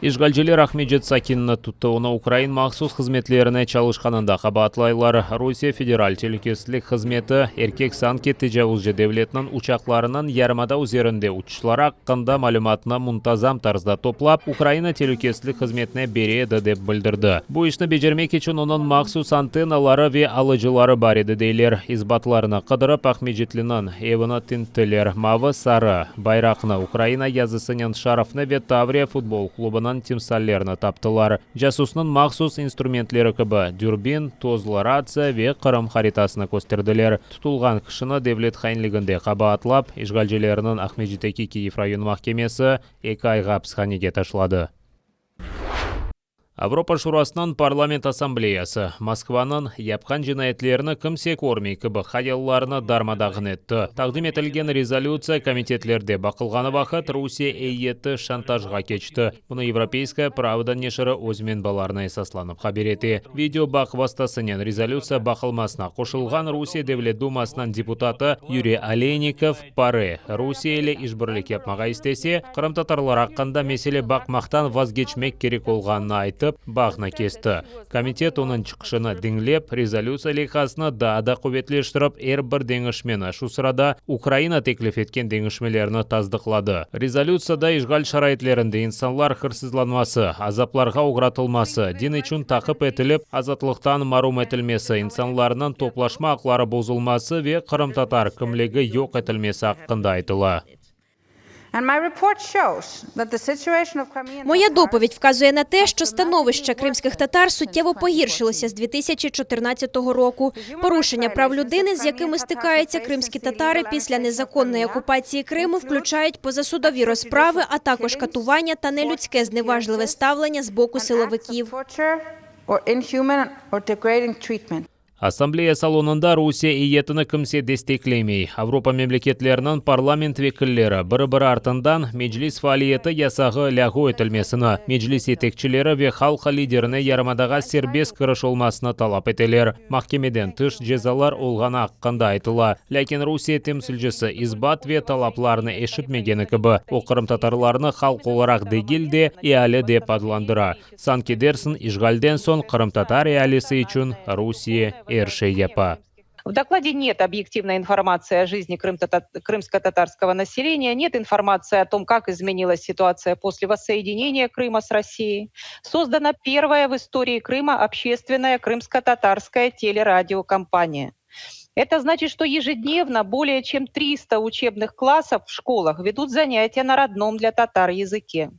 Ишгалжилер Ахмеджет Сакинна tuttu. Оны Украин махсус хызметлеріне чалышқанында қабатлайлар. Русия федераль телекөстілік хызметі еркек санки тежавузжы девлетінің учақларынан ярмада üzerinde ұчышлар аққанда малюматына мұнтазам тарзда топлап, Украина телекөстілік хызметіне береді деп білдірді. Бұл ішні бежермек үшін оның махсус антенналары ве алыжылары бар еді дейлер. Избатларына қыдырып Ахмеджетлінің евіні тінтілер мавы сары байрақны Украина язысының шарафны ве Таврия футбол клубының тимсаллерны таптылар. Жасуснын махсус инструментлері кібі дүрбин, тозлы рация ве Қырым харитасына көстерділер. Тұтылған кішіні девлет хайнлігінде қаба атлап, ишгалжелерінің Ахмеджетеки Киев район махкемесі 2 айға психанеге ташлады. Авропа Шурасынан парламент ассамблеясы Москваның япқан жинайетлеріні кімсе көрмей кібі хаялларыны дармадағын етті. Тақдим етілген резолюция комитетлерде бақылғаны вақыт Русия әйеті шантажға кечті. Бұны Европейская правда нешірі өзмен баларына есасланып қабереті. Видео бақ вастасынен резолюция бақылмасына қошылған Русия Девлет Думасынан депутаты Юрий Олейников пары Русия елі ішбірлік yapмаға істесе, Қырым татарлар аққанда меселе бақмақтан вазгечмек керек олғанына айтты. Бағна кесті. Комитет оның чықшыны діңлеп, резолюция лейхасыны да қубетлештіріп, бір деңішмені шу сырада Украина теклиф еткен деңішмелеріні таздықлады. Резолюцияда ишгаль шарайтлерінде инсанлар хырсызланмасы, азапларға уғратылмасы, дин үшін тақып етіліп, азатлықтан марум етілмесі, инсанларының топлашма ақлары бозылмасы ве Қырым татар кімлігі yok етілмесі аққында айтыла. Моя доповідь вказує на те, що становище кримських татар суттєво погіршилося з 2014 року. Порушення прав людини, з якими стикаються кримські татари після незаконної окупації Криму, включають позасудові розправи, а також катування та нелюдське зневажливе ставлення з боку силовиків. Ассамблея салонында Русия иетіні кімсе дестеклемей. Авропа мемлекетлерінің парламент векіллері бір-бір артындан меджлис фаалиеті ясағы лягу етілмесіні, меджлис етекчілері ве халқа лидеріне ярмадаға сербес кіріш олмасыны талап етелер. Махкемеден тыш жезалар олғана аққанда айтыла. Ләкин Русия темсілжісі избат ве талапларыны ешіпмегені кібі. Оқырым татарларыны халқ оларақ дегілде иәлі деп адландыра. Санкедерсін ишгалден сон Қырым татар иәлісі үшін Русия Эршеяпа. В докладе нет объективной информации о жизни крымско-татарского населения, нет информации о том, как изменилась ситуация после воссоединения Крыма с Россией. Создана первая в истории Крыма общественная крымско-татарская телерадиокомпания. Это значит, что ежедневно более чем 300 учебных классов в школах ведут занятия на родном для татар языке.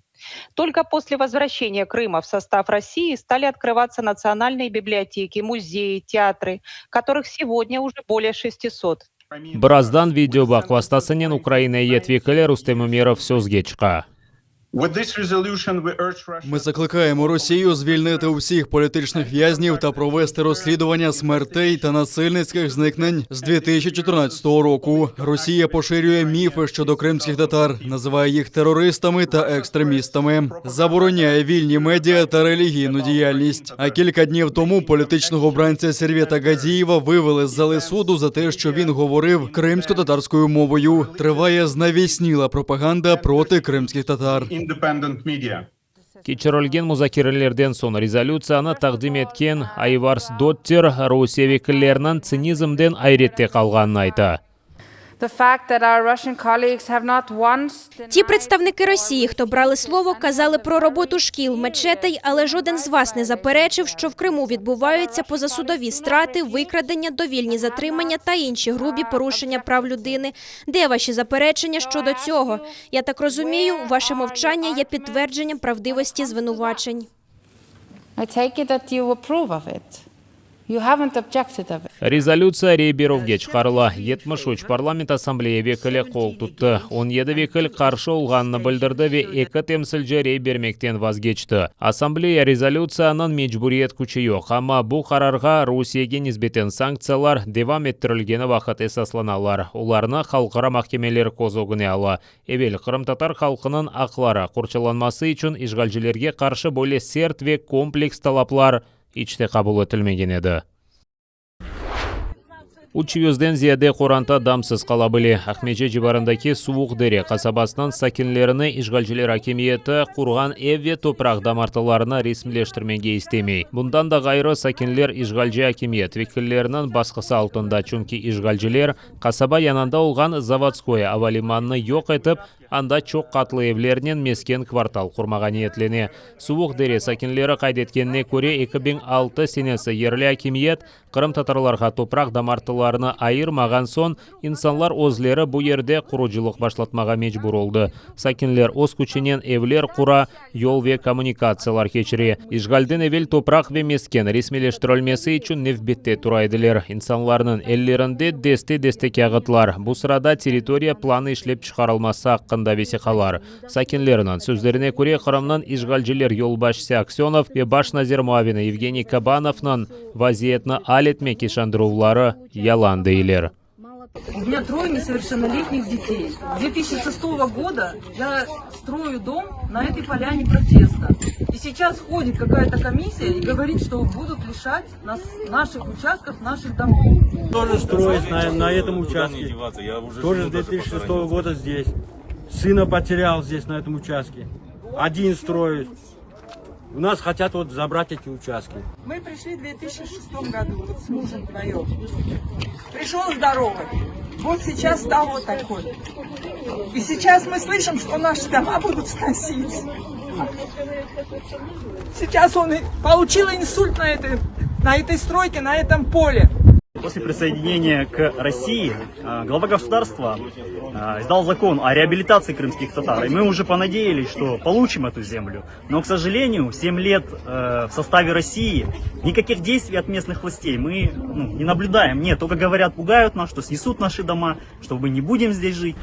Только после возвращения Крыма в состав России стали открываться национальные библиотеки, музеи, театры, которых сегодня уже более 600. Біраздан видео бақвастасынен Украина етвекілі Рустем Умеров сөзге чықа. Ми закликаємо Росію звільнити усіх політичних в'язнів та провести розслідування смертей та насильницьких зникнень з 2014 року. Росія поширює міфи щодо кримських татар, називає їх терористами та екстремістами, забороняє вільні медіа та релігійну діяльність. А кілька днів тому політичного обранця Сервєта Гадієва вивели з зали суду за те, що він говорив кримсько-татарською мовою. Триває знавісніла пропаганда проти кримських татар. Кечірілген музакирелерден сон резолюцияны тақдим еткен Айварс Доттер Русия векілерінің цинизмден айретте қалғанын айты. Ті представники Росії, хто брали слово, казали про роботу шкіл, мечетей, але жоден з вас не заперечив, що в Криму відбуваються позасудові страти, викрадення, довільні затримання та інші грубі порушення прав людини. Де ваші заперечення щодо цього? Я так розумію, ваше мовчання є підтвердженням правдивості звинувачень. Резолюция рейберовге чықарыла. 73 парламент ассамблея векілі қол тұтты. 17 векіл қаршы олғанны білдірді ве 2 темсілжі рейбермектен вазгечті. Ассамблея резолюцияның мечбуриет күші yok. Ама бұл қарарға Русияге низбетен санкциялар девам еттірілгені вақыт есасланалар. Оларны халқыра махкемелер козогыне ала. Эвел Қырым татар халқының ақлары құрчыланмасы үшін ишгалжилерге қаршы более серт ве комплекс талаплар ичте қабыл етілмеген еді. 300-ден зияде қоранта дамсыз қала біле. Ахмеже жибарындаки Суық-Дере қасабасынан сакинлеріні ишгалжилер акимиеті құрған еве топрақ дамартыларына ресмилештірмеге істемей. Бұндан да ғайры сакинлер ишгалжи акимиет векіллерінің басқысы алтында, чүнки ишгалжилер қасаба янанда олған заводское авалиманны йоқ етіп, анда чоқ қатлы евлерінен мескен квартал құрмаған ниетлене. Суық-Дере сакинлері қайдеткеніне көре 2006 сенесі ерлі акимиет Қырым татарларға топрақ дамартыларыны айырмаған сон, инсанлар өзлері бұ ерде құруджилық башлатмаға мечбур олды. Сакинлер оз күчінен евлер құра, yol ве коммуникациялар кечіре. Ишгалден евел топрақ ве мескен ресмилештірілмесі үшін невбетте турайдылер. Инсанларының әллерінде десте кәғытлар. Бұ сырада территория планы ішлеп шығарылмасы аққында весе қалар. Сакинлерінің сөздеріне көре Қырымнан ишгалжилер yolбашысы Аксенов ве баш назир муавины Евгений Кабановның вазиетні алетме кешандырулары ялан дейлер. У меня 3 несовершеннолетних детей. С 2006 года я строю дом на этой поляне протеста. И сейчас ходит какая-то комиссия и говорит, что будут лишать нас наших участков, наших домов. Тоже строюсь на этом участке. Тоже с 2006 года здесь. Сына потерял здесь, на этом участке. Один строюсь. У нас хотят вот забрать эти участки. Мы пришли в 2006 году вот с мужем вдвоем. Пришел здоровый. Вот сейчас стал вот такой. И сейчас мы слышим, что наши дома будут сносить. Сейчас он получил инсульт на этой стройке, на этом поле. После присоединения к России глава государства издал закон о реабилитации крымских татар. И мы уже понадеялись, что получим эту землю. Но, к сожалению, 7 лет в составе России никаких действий от местных властей мы не наблюдаем. Нет, только говорят, пугают нас, что снесут наши дома, что мы не будем здесь жить.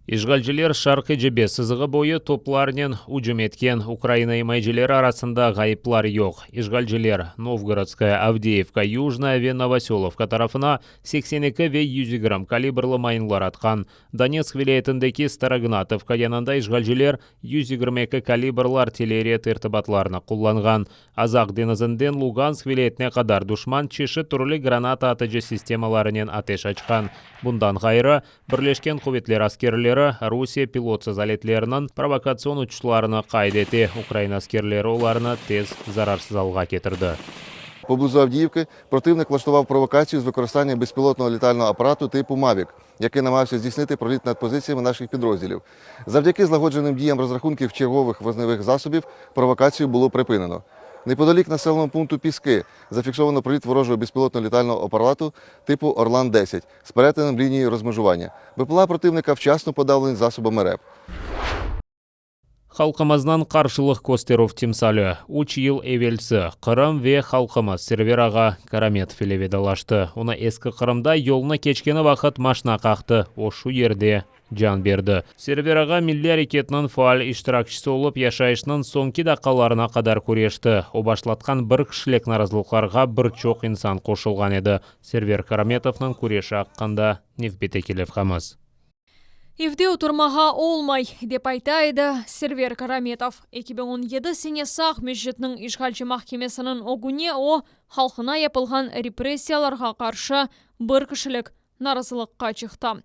Ишгалжилер шарқы жебе сызығы бойы топларнен ұжым еткен Украина емайжилері арасында ғайыплар йоқ. Ишгалжилер Новгородская, Авдеевка, Южная ве Новоселовка тарафына 82 ве 100 грамм калибрлы майынлар атқан. Донецк вилаетіндегі Старогнатовка янында ишгалжилер 122 калибрлы артиллерия тыртыбатларына құлланған. Азақ денізінден Луганск вилаетіне қадар душман чеші түрлі граната атыжы системаларынан атеш açқан. Бұндан ғайры бірлешкен құветлер аскерлері Русия пилотсыз алетлерінің провокацион ұчышларыны қайдеті. Украина аскерлері оларыны тез зарарсыз алға кетірді. Поблизу Авдіївки противник влаштував провокацію з використанням безпілотного літального апарату типу «Мавік», який намагався здійснити проліт над позиціями наших підрозділів. Завдяки злагодженим діям розрахунків чергових вогневих засобів провокацію було припинено. Неподалік населеного пункту Піски зафіксовано проліт ворожого безпілотного літального апарату типу «Орлан-10» з перетином лінії розмежування. БПЛА противника вчасно подавлені засобами РЕП. Халқымыздан қаршылық костеров тимсалі. 3 ел евелсі Қырым ве халқымыз сервераға Караметов елеведалашты. Оны ескі Қырымда еліні кечкені вақыт машина қақты. Ошу ерде жан берді. Сервераға милли әрекетінің фаал иштиракчысы олып яшайшының соңки дақаларына қадар көрешті. О башлатқан бір кішілік наразылықларға бір чоқ инсан қошылған еді. Сервер Караметовның көреші аққанда невбете келев қамыз. Евде отырмаға олмай, деп айтайды Сервер Караметов. 2017 сенесақ межетінің ишгалчы махкемесінің огуне о халқына япылған репрессияларға қаршы бір кішілік наразылыққа чықты.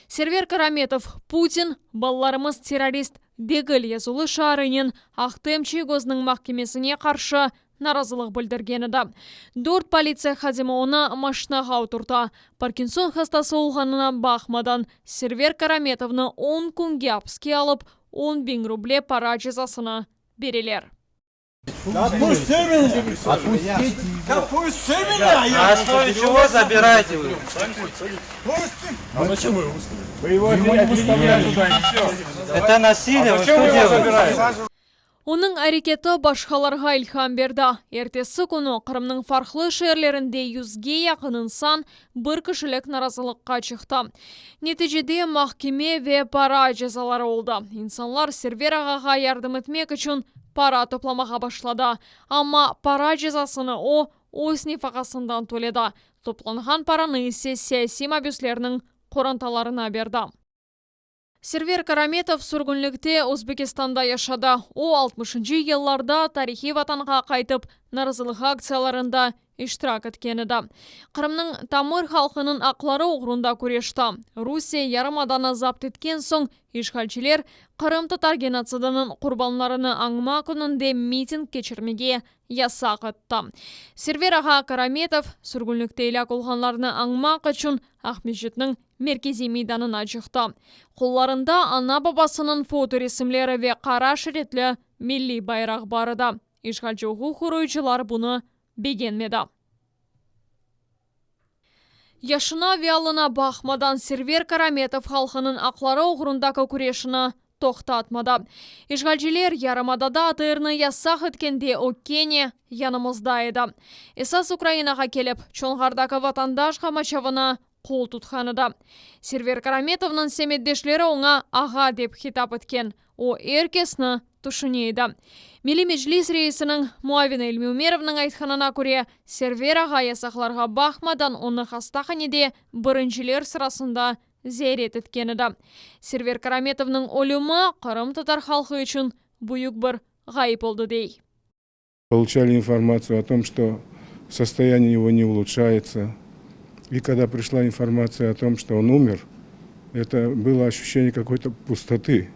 Сервер Караметов Путин балаларымыз террорист дегіл езулы шарынен ақтемчі көзінің махкемесіне қаршы наразылық білдірген еді. 4 полиция хадимы оны машинаға отырды. Паркинсон хастасы олғанына бақмадан Сервер Караметовны 10 күнге апске алып, 10 000 рубле пара жазасына берелер. Отпусти меня! На основе чего забираете вы? А зачем вы? Вы его не выставляете туда, Это насилие, вы что делаете? Оның әрекеті башқаларға илхам берді. Ертесі күні Қырымның фарқлы шерлерінде 100-ге яқын инсан бір кішілік наразылыққа чықты. Нәтижеде махкеме ве пара жазалары oldu. İnsanlar Server ағаға ярдым етмек үшін пара топламаға башлады. Ama пара жазасыны о өз нефақасынан төледі. Топланған параны есе саяси мобюслерінің қоранталарына берді. Сервер Караметов сүргінлікте Өзбекистанда яшады. О 60-жы елларда тарихи ватанға қайтып, наразылық акцияларында иштирак эткенида. Кырымның тамыр халкынын аклары угрунда күрешти. Русия ярымаданы запт эткен соң ишгалчилер Кырым татар геноцидынын курбанларыны аңма күнүндө митинг кечирмеге ясак этти. Сервер Аға Караметов сүргүнлүктө элек улганларны аңмак үчүн Акмешиттин меркези мейданына чыкты. Колларында ана бабасынын фото ресимлери ве кара ширетле милли байрак бар эди. Ишгалчы угу куруучулар буну бегенмеди. Яшына виалына бахмадан Сервер Караметов халкынын аклары угрундагы күрешини токтатмады. Ишгалчилер ярымадада атырны ясак эткенде Окене янымызда эди. Эсас Украинага келип, чоңгардагы ватандаш камачабына кол тутканыда. Сервер Караметовнун семетдешлери оңа ага деп хитап эткен. О эркесни тушунейди. Милли Меджлис рейсинин Муавина Элмеумеровнун айтканына көрө, Сервер ага ясакларга бахмадан оны хастаханеде биринчилер сырасында зейрет эткениди. Сервер Караметовнун өлүмү Кырым татар халкы үчүн буюк бир гайып болду дей. Получали информацию о том, что состояние его не улучшается. И когда пришла информация о том, что он умер, это было ощущение какой-то пустоты.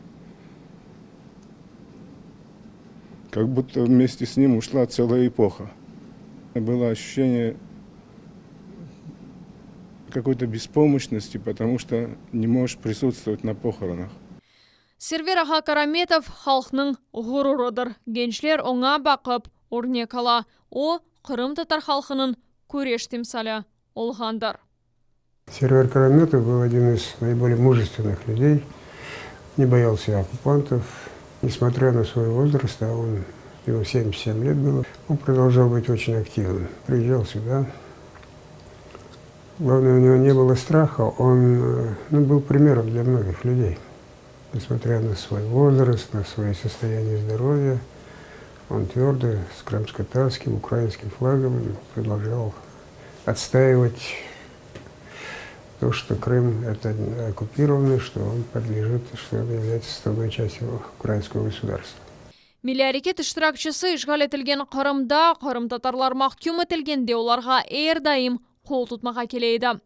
Как будто вместе с ним ушла целая эпоха. Было ощущение какой-то беспомощности, потому что не можешь присутствовать на похоронах. Сервер Аға Караметов халкынын гурурудур. Генчлер оңа бакып өрнек ала. О Кырым татар халкынын күреш тимсалы олгандар. Сервер Караметов был один из наиболее мужественных людей, не боялся оккупантов. Несмотря на свой возраст, ему 77 лет было, он продолжал быть очень активным. Приезжал сюда. Главное, у него не было страха, он был примером для многих людей. Несмотря на свой возраст, на свое состояние здоровья, он твердо с крымско-татарским, украинским флагом продолжал отстаивать то, что Крым это оккупированный, что он подлежит, что он является составной частью украинского государства. Милли аракет иштиракчысы ишгал этилген Кырымда Кырым татарлар махкум этилгенде оларга эр дайым кол тутмага келейди.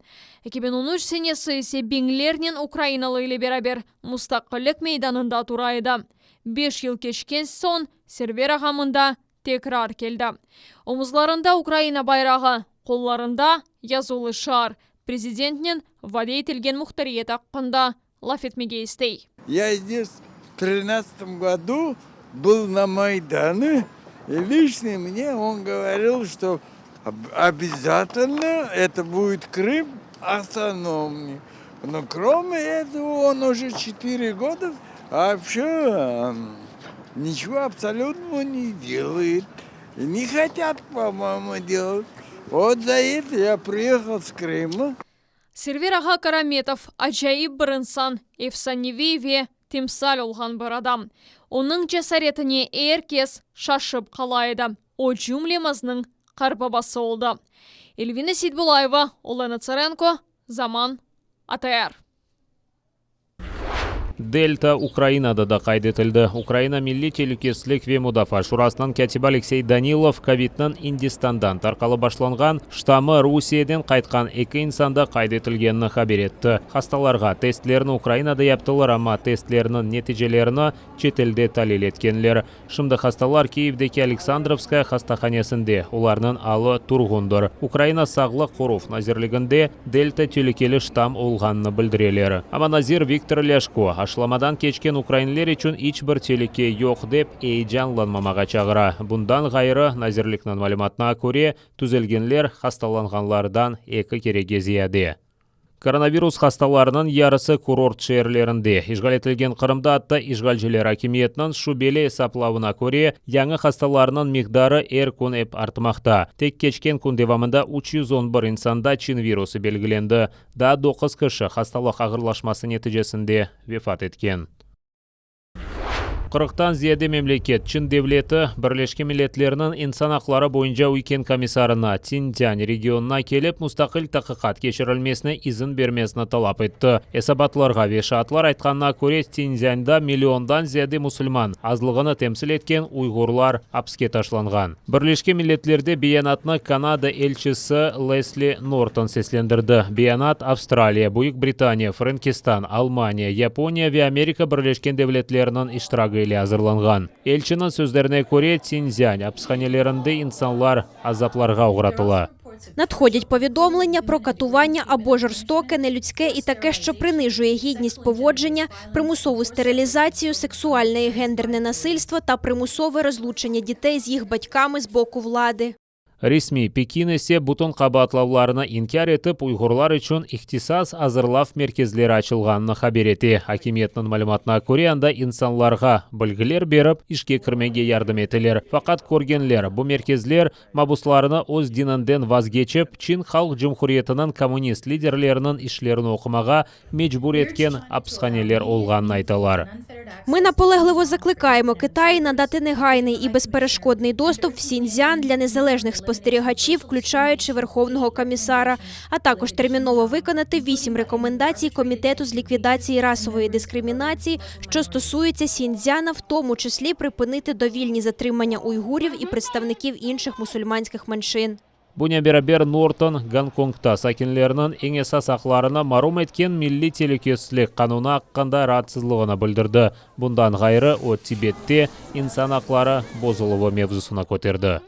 2013 сенесі ise биңлернен Украиналы ile берабер мустакылык мейданында турайды. 5 жыл кешкен сон Сервер агамында текрар келди. Омузларында Украина байрагы, колларында язулы шар. Президентнен ваде етілген мұхтариет аққында лаф етмеге істей. Я здесь в 2013 году был на Майдане, и лично мне он говорил, что обязательно это будет Крым автономный. Но кроме этого он уже 4 года вообще ничего абсолютно не делает. И не хотят, по-моему, делать. Вот за это я приехал с Крыма. Сервер Аға Караметов ажайып бір инсан, эфсаневи ве тимсал олған бір адам. Оның жасаретіне эркес шашып қалайды. О жүмлеміздің қарбабасы олды. Эльвина Сейдбулаева, Олена Царенко, Заман, АТР. Дельта Украинада да кайд этилди. Украина милли телекеслик ве мудафа шурасынан катиба Алексей Данилов ковидтан Индистандан таркалы башланган штамы Русияден кайткан 2 инсанда кайд этилгенин хабар этти. Хасталарга тестлерин Украинада яптылар, амма тестлеринин нетижелерин чет элде талил эткенлер. Шымды хасталар Киевдеки Александровская хастаханесинде, уларнын алы тургундур. Украина саглык коруп назирлигинде Дельта телекели штам олганын билдирелер. Ама Назир Виктор Ляшко ашламадан кечкен украинлер үчүн ич бир телеке жок деп эйжанланмамага чагыра. Бундан гайры Назирликтин маалыматына көрө түзелгенлер хасталанганлардан 2 кереге зияде. Коронавирус хасталарынын ярысы курорт шээрлеринде. Ишгал этилген Кырымда атта ишгалчылар акимиятынын шубеле эсаплабына көрө жаңы хасталарынын микдары күн эп артмакта. Тек кечкен күн девамында 311 инсанда чин вирусы белгиленди. Да 9 киши хасталык агырлашмасы нетижесинде вефат эткен. 40-тан зияде мемлекет Чин Devleti Birleşken Milletlerinin insan hakları boyunca Uyken Komissarına Xinjiang regionuna kelip mustaqil taqqiqat kechirilmesine izin bermesini talap etdi. Esabatlarga ve şahatlar aytqanına ko'ra Xinjiangda milliondan ziyade musulman azlığını temsil etken Uygurlar hapsga tashlangan. Birleşken Milletler'de beyanatni Kanada elchisi Leslie Norton seslendirdi. Beyanat Avstraliya, Buyuk Britaniya, Frankistan, Almaniya, Yaponiya ve Amerika Birleşken Devletleri'nin iştiragı ile hazırlangan. Elçinin sözlerine ko'ra Xinjiang hapisxanelerinde insanlar azaplarga uğratıla. Надходять повідомлення про катування або жорстоке, нелюдське і таке, що принижує гідність поводження, примусову стерилізацію, сексуальне і гендерне насильство та примусове розлучення дітей з їх батьками з боку влади. Resmi Pekin ise butun qabatlawlarini inkar etib, Uyg'urlar uchun ixtisas azırlaf merkezleri açılganını haber etdi. Hakimiyetning ma'lumotuna ko'ra, anda insonlarga bilgiler berib, ishga kirmege yardım etiler. Faqat ko'rganlar bu merkezler mabuslarini o'z dininden vaz kechib, Chin Xalq Cumhuriyetining kommunist liderlarining ishlarini o'qimaga mecbur etken hapisxonelar olganini aytalar. Ми наполегливо закликаємо Китай надати негайний і безперешкодний доступ в Сіньцзян для незалежних спостерігачів, включаючи Верховного комісара, а також терміново виконати 8 рекомендацій Комітету з ліквідації расової дискримінації, що стосуються Сіньцзяна, в тому числі припинити довільні затримання уйгурів і представників інших мусульманських меншин. Bunya beraber Norton Gonkongda sakinlerinin eng esas haqlarini marum etken Milliy Teleköstlik qanuni haqqında rahatsızlığını bildirdi. Bundan gayrı o Tibet'te insan haqlari bozuluvi mevzusuna ko'terdi.